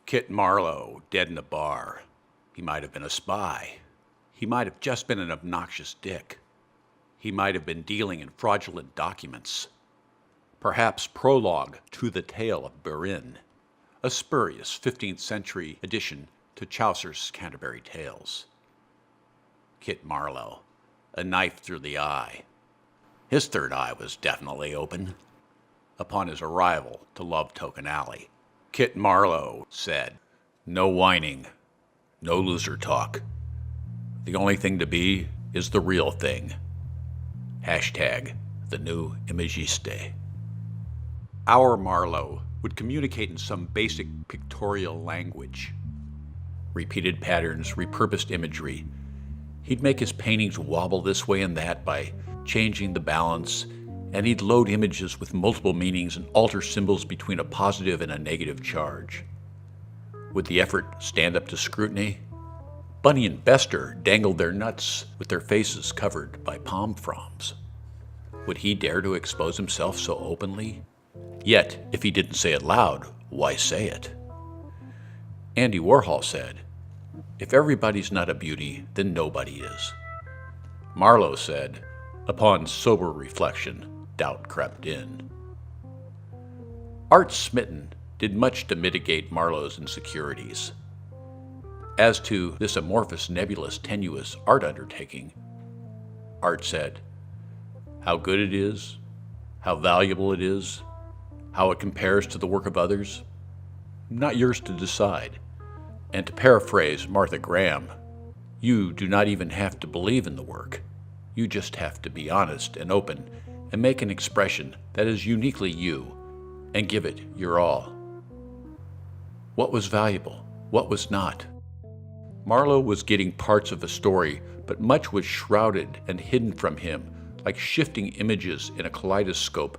Kit Marlowe, dead in a bar. He might have been a spy. He might have just been an obnoxious dick. He might have been dealing in fraudulent documents. Perhaps prologue to the tale of Baer, a spurious 15th century addition to Chaucer's Canterbury Tales. Kit Marlowe, a knife through the eye. His third eye was definitely open. Upon his arrival to Love Token Alley, Kit Marlowe said, "No whining, no loser talk. The only thing to be is the real thing. Hashtag the new imagiste." Our Marlowe would communicate in some basic pictorial language. Repeated patterns, repurposed imagery. He'd make his paintings wobble this way and that by changing the balance, and he'd load images with multiple meanings and alter symbols between a positive and a negative charge. Would the effort stand up to scrutiny? Bunny and Bester dangled their nuts with their faces covered by palm fronds. Would he dare to expose himself so openly? Yet, if he didn't say it loud, why say it? Andy Warhol said, "If everybody's not a beauty, then nobody is." Marlowe said, "Upon sober reflection, doubt crept in." Art Smitten did much to mitigate Marlowe's insecurities. As to this amorphous, nebulous, tenuous art undertaking, Art said, "How good it is, how valuable it is, how it compares to the work of others, not yours to decide. And to paraphrase Martha Graham, you do not even have to believe in the work. You just have to be honest and open and make an expression that is uniquely you and give it your all." What was valuable? What was not? Marlowe was getting parts of a story, but much was shrouded and hidden from him, like shifting images in a kaleidoscope.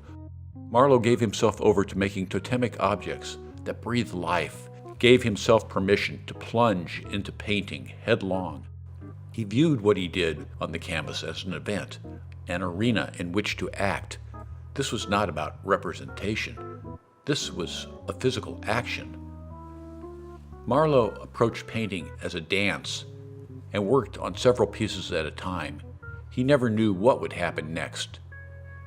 Marlowe gave himself over to making totemic objects that breathed life, gave himself permission to plunge into painting headlong. He viewed what he did on the canvas as an event, an arena in which to act. This was not about representation. This was a physical action. Marlowe approached painting as a dance and worked on several pieces at a time. He never knew what would happen next.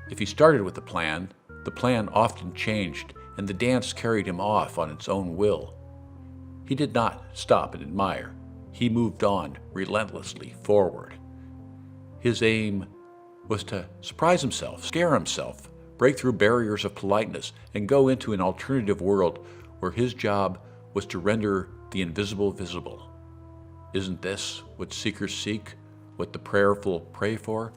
If he started with a plan, the plan often changed and the dance carried him off on its own will. He did not stop and admire. He moved on relentlessly forward. His aim was to surprise himself, scare himself, break through barriers of politeness, and go into an alternative world where his job was to render the invisible visible. Isn't this what seekers seek, what the prayerful pray for,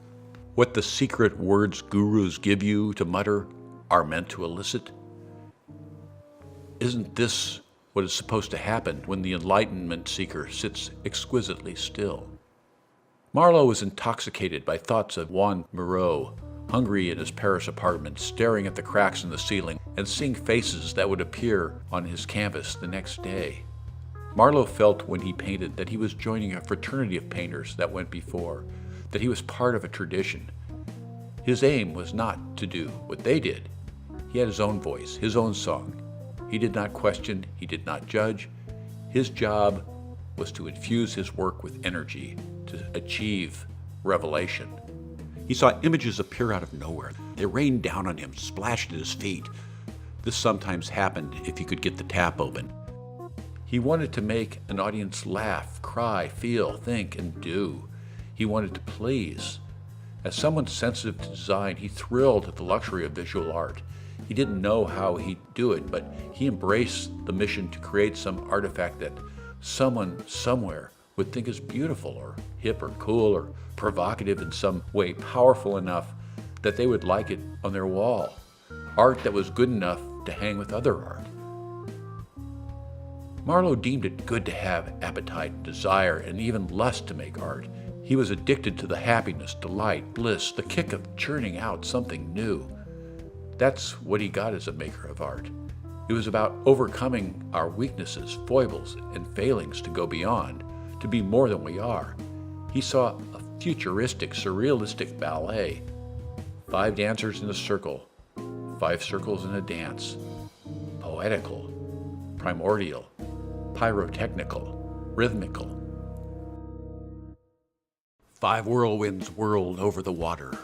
what the secret words gurus give you to mutter are meant to elicit? Isn't this what is supposed to happen when the enlightenment seeker sits exquisitely still? Marlowe was intoxicated by thoughts of Juan Miró, hungry in his Paris apartment, staring at the cracks in the ceiling and seeing faces that would appear on his canvas the next day. Marlowe felt when he painted that he was joining a fraternity of painters that went before, that he was part of a tradition. His aim was not to do what they did. He had his own voice, his own song. He did not question, he did not judge. His job was to infuse his work with energy, to achieve revelation. He saw images appear out of nowhere. They rained down on him, splashed at his feet. This sometimes happened if he could get the tap open. He wanted to make an audience laugh, cry, feel, think, and do. He wanted to please. As someone sensitive to design, he thrilled at the luxury of visual art. He didn't know how he'd do it, but he embraced the mission to create some artifact that someone somewhere would think is beautiful or hip or cool or provocative in some way, powerful enough that they would like it on their wall. Art that was good enough to hang with other art. Marlowe deemed it good to have appetite, desire, and even lust to make art. He was addicted to the happiness, delight, bliss, the kick of churning out something new. That's what he got as a maker of art. It was about overcoming our weaknesses, foibles, and failings to go beyond, to be more than we are. He saw a futuristic, surrealistic ballet. 5 dancers in a circle, 5 circles in a dance. Poetical, primordial, pyrotechnical, rhythmical. 5 whirlwinds whirled over the water,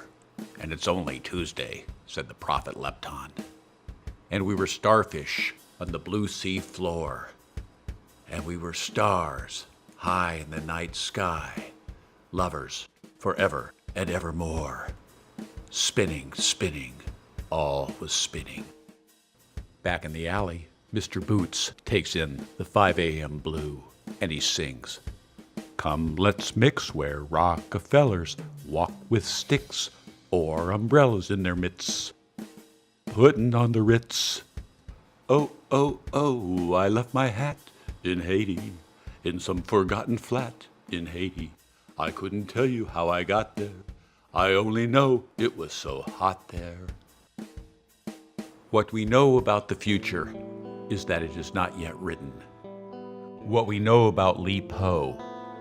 and it's only Tuesday, said the prophet Lepton. And we were starfish on the blue sea floor, and we were stars high in the night sky, lovers forever and evermore. Spinning, spinning, all was spinning. Back in the alley, Mr. Boots takes in the 5 a.m. blue, and he sings, "Come, let's mix where Rockefellers walk with sticks or umbrellas in their mitts, putting on the Ritz. Oh, oh, oh, I left my hat in Haiti, in some forgotten flat in Haiti. I couldn't tell you how I got there. I only know it was so hot there." What we know about the future is that it is not yet written. What we know about Li Po,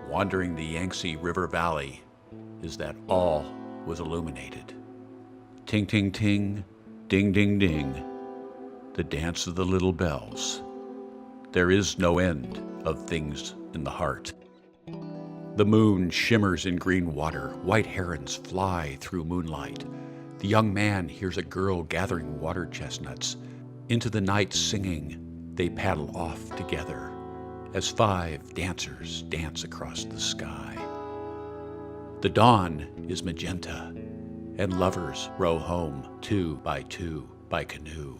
wandering the Yangtze River Valley, is that all was illuminated. Ting, ting, ting, ding, ding, ding, the dance of the little bells. There is no end of things in the heart. The moon shimmers in green water. White herons fly through moonlight. The young man hears a girl gathering water chestnuts. Into the night singing, they paddle off together as 5 dancers dance across the sky. The dawn is magenta, and lovers row home 2 by 2 by canoe.